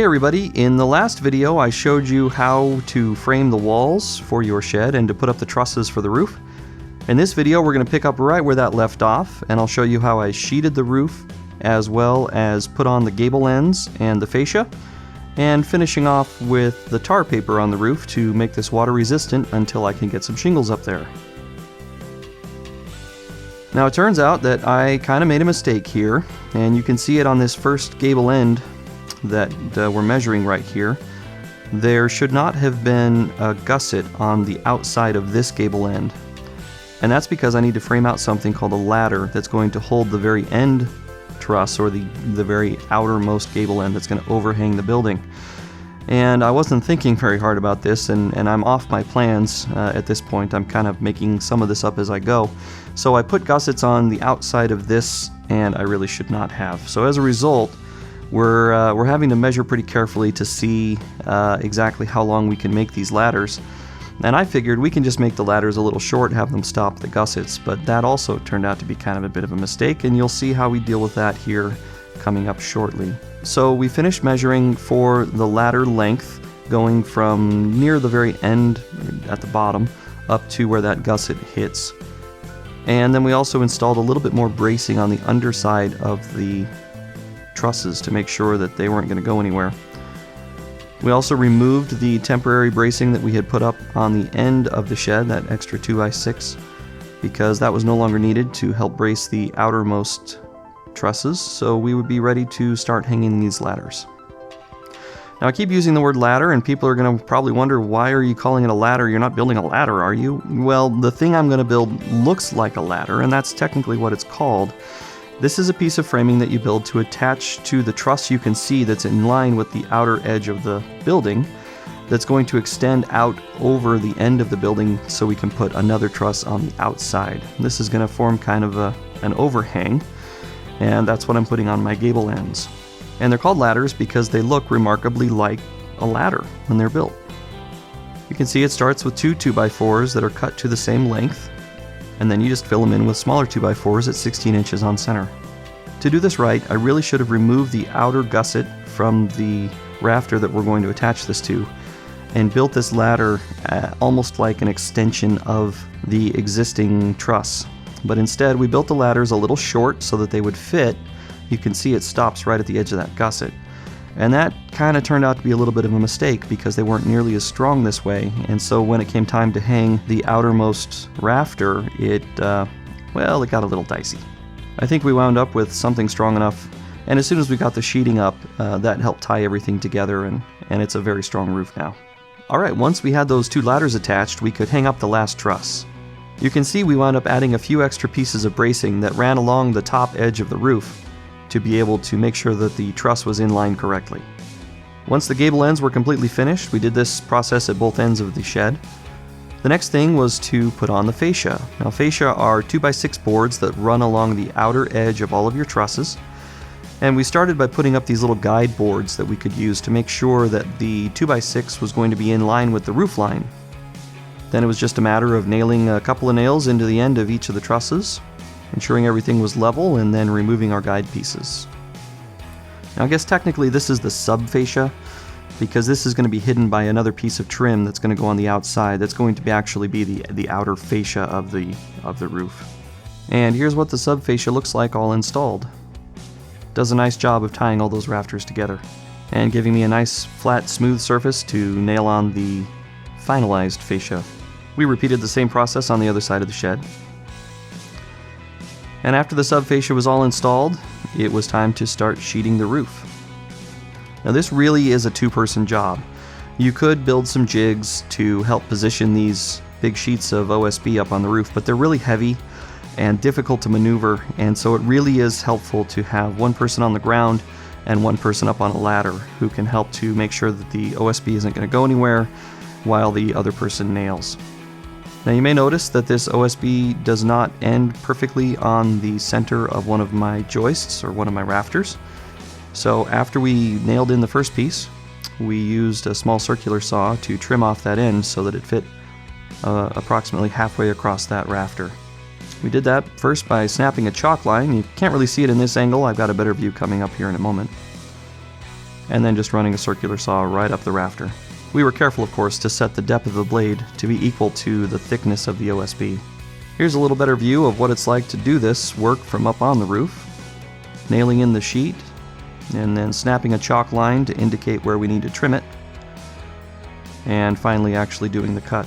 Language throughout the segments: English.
Hey everybody, in the last video I showed you how to frame the walls for your shed and to put up the trusses for the roof. In this video we're going to pick up right where that left off, and I'll show you how I sheeted the roof as well as put on the gable ends and the fascia, and finishing off with the tar paper on the roof to make this water resistant until I can get some shingles up there. Now it turns out that I kind of made a mistake here, and you can see it on this first gable end that we're measuring right here. There should not have been a gusset on the outside of this gable end, and that's because I need to frame out something called a ladder that's going to hold the very end truss, or the very outermost gable end that's going to overhang the building. And I wasn't thinking very hard about this, and I'm off my plans at this point. I'm kind of making some of this up as I go. So I put gussets on the outside of this, and I really should not have. So as a result, we're having to measure pretty carefully to see exactly how long we can make these ladders. And I figured we can just make the ladders a little short, have them stop the gussets, but that also turned out to be kind of a bit of a mistake, and you'll see how we deal with that here coming up shortly. So we finished measuring for the ladder length, going from near the very end at the bottom up to where that gusset hits. And then we also installed a little bit more bracing on the underside of the trusses to make sure that they weren't going to go anywhere. We also removed the temporary bracing that we had put up on the end of the shed, that extra 2x6, because that was no longer needed to help brace the outermost trusses, so we would be ready to start hanging these ladders. Now I keep using the word ladder, and people are going to probably wonder, why are you calling it a ladder? You're not building a ladder, are you? Well, the thing I'm going to build looks like a ladder, and that's technically what it's called. This is a piece of framing that you build to attach to the truss you can see that's in line with the outer edge of the building, that's going to extend out over the end of the building so we can put another truss on the outside. This is going to form kind of an overhang, and that's what I'm putting on my gable ends. And they're called ladders because they look remarkably like a ladder when they're built. You can see it starts with two 2x4s that are cut to the same length, and then you just fill them in with smaller 2x4s at 16 inches on center. To do this right, I really should have removed the outer gusset from the rafter that we're going to attach this to, and built this ladder almost like an extension of the existing truss. But instead, we built the ladders a little short so that they would fit. You can see it stops right at the edge of that gusset. And that kind of turned out to be a little bit of a mistake because they weren't nearly as strong this way, and so when it came time to hang the outermost rafter, it got a little dicey. I think we wound up with something strong enough, and as soon as we got the sheeting up, that helped tie everything together, and it's a very strong roof now. Alright, once we had those two ladders attached, we could hang up the last truss. You can see we wound up adding a few extra pieces of bracing that ran along the top edge of the roof to be able to make sure that the truss was in line correctly. Once the gable ends were completely finished, we did this process at both ends of the shed. The next thing was to put on the fascia. Now fascia are 2x6 boards that run along the outer edge of all of your trusses, and we started by putting up these little guide boards that we could use to make sure that the 2x6 was going to be in line with the roof line. Then it was just a matter of nailing a couple of nails into the end of each of the trusses, ensuring everything was level, and then removing our guide pieces. Now I guess technically this is the sub-fascia, because this is going to be hidden by another piece of trim that's going to go on the outside that's going to actually be the outer fascia of the roof. And here's what the sub-fascia looks like all installed. Does a nice job of tying all those rafters together and giving me a nice flat smooth surface to nail on the finalized fascia. We repeated the same process on the other side of the shed. And after the sub-fascia was all installed, it was time to start sheeting the roof. Now this really is a two-person job. You could build some jigs to help position these big sheets of OSB up on the roof, but they're really heavy and difficult to maneuver, and so it really is helpful to have one person on the ground and one person up on a ladder who can help to make sure that the OSB isn't going to go anywhere while the other person nails. Now you may notice that this OSB does not end perfectly on the center of one of my joists or one of my rafters. So after we nailed in the first piece, we used a small circular saw to trim off that end so that it fit approximately halfway across that rafter. We did that first by snapping a chalk line. You can't really see it in this angle. I've got a better view coming up here in a moment. and then just running a circular saw right up the rafter. We were careful, of course, to set the depth of the blade to be equal to the thickness of the OSB. Here's a little better view of what it's like to do this work from up on the roof. Nailing in the sheet, and then snapping a chalk line to indicate where we need to trim it, and finally actually doing the cut.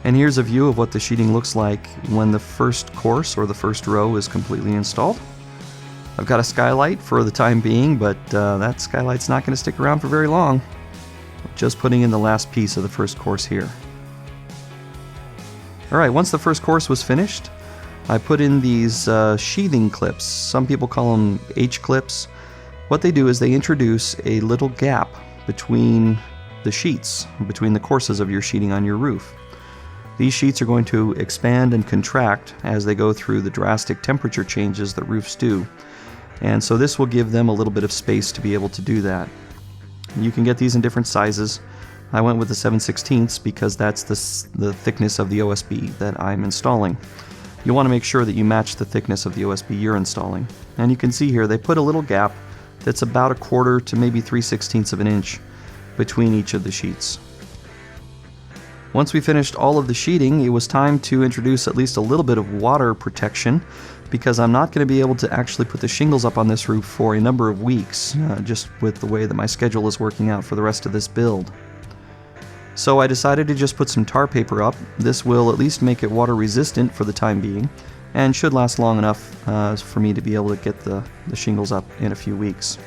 And here's a view of what the sheeting looks like when the first course or the first row is completely installed. I've got a skylight for the time being, but that skylight's not going to stick around for very long. Just putting in the last piece of the first course here. Alright, once the first course was finished, I put in these sheathing clips. Some people call them H-clips. What they do is they introduce a little gap between the sheets, between the courses of your sheeting on your roof. These sheets are going to expand and contract as they go through the drastic temperature changes that roofs do. And so this will give them a little bit of space to be able to do that. You can get these in different sizes. I went with the 7/16 because that's the thickness of the OSB that I'm installing. You want to make sure that you match the thickness of the OSB you're installing. And you can see here they put a little gap that's about 1/4 to maybe 3/16 of an inch between each of the sheets. Once we finished all of the sheeting, it was time to introduce at least a little bit of water protection, because I'm not going to be able to actually put the shingles up on this roof for a number of weeks, just with the way that my schedule is working out for the rest of this build. So I decided to just put some tar paper up. This will at least make it water resistant for the time being, and should last long enough for me to be able to get the shingles up in a few weeks.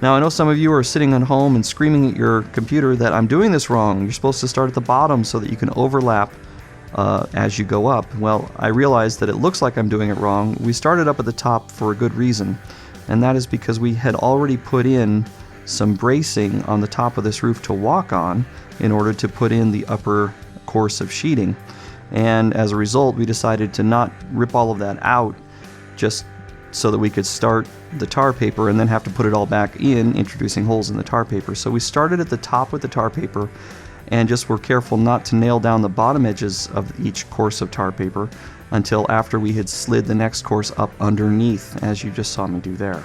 Now I know some of you are sitting at home and screaming at your computer that I'm doing this wrong. You're supposed to start at the bottom so that you can overlap as you go up. Well, I realized that it looks like I'm doing it wrong. We started up at the top for a good reason, and that is because we had already put in some bracing on the top of this roof to walk on in order to put in the upper course of sheeting. And as a result, we decided to not rip all of that out just so that we could start the tar paper and then have to put it all back in, introducing holes in the tar paper. So we started at the top with the tar paper and just were careful not to nail down the bottom edges of each course of tar paper until after we had slid the next course up underneath, as you just saw me do there.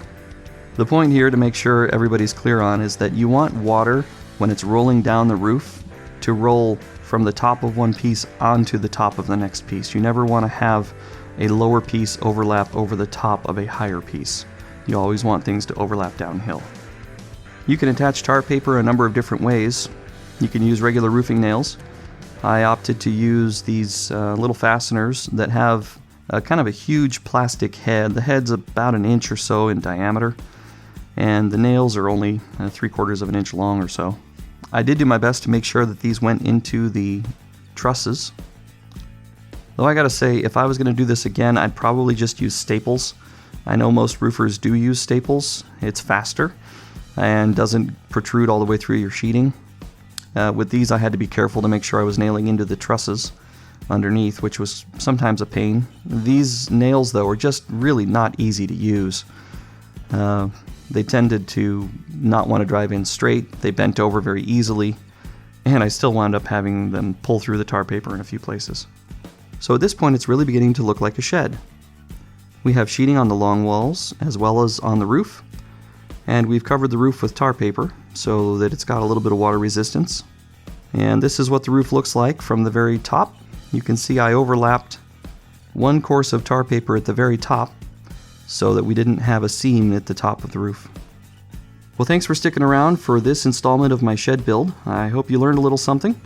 The point here, to make sure everybody's clear on, is that you want water, when it's rolling down the roof, to roll from the top of one piece onto the top of the next piece. You never want to have a lower piece overlap over the top of a higher piece. You always want things to overlap downhill. You can attach tar paper a number of different ways. You can use regular roofing nails. I opted to use these little fasteners that have kind of a huge plastic head. The head's about 1 inch or so in diameter, and the nails are only 3/4 of an inch long or so. I did do my best to make sure that these went into the trusses. Though I gotta say, if I was gonna do this again, I'd probably just use staples. I know most roofers do use staples. It's faster and doesn't protrude all the way through your sheeting. With these, I had to be careful to make sure I was nailing into the trusses underneath, which was sometimes a pain. These nails, though, are just really not easy to use. They tended to not want to drive in straight. They bent over very easily, and I still wound up having them pull through the tar paper in a few places. So at this point, it's really beginning to look like a shed. We have sheeting on the long walls as well as on the roof, and we've covered the roof with tar paper so that it's got a little bit of water resistance. And this is what the roof looks like from the very top. You can see I overlapped one course of tar paper at the very top so that we didn't have a seam at the top of the roof. Well, thanks for sticking around for this installment of my shed build. I hope you learned a little something.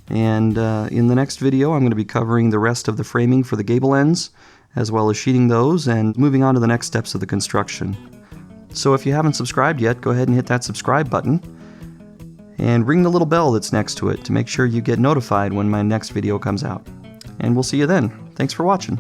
And in the next video, I'm going to be covering the rest of the framing for the gable ends, as well as sheeting those and moving on to the next steps of the construction. So if you haven't subscribed yet, go ahead and hit that subscribe button and ring the little bell that's next to it to make sure you get notified when my next video comes out. And we'll see you then. Thanks for watching.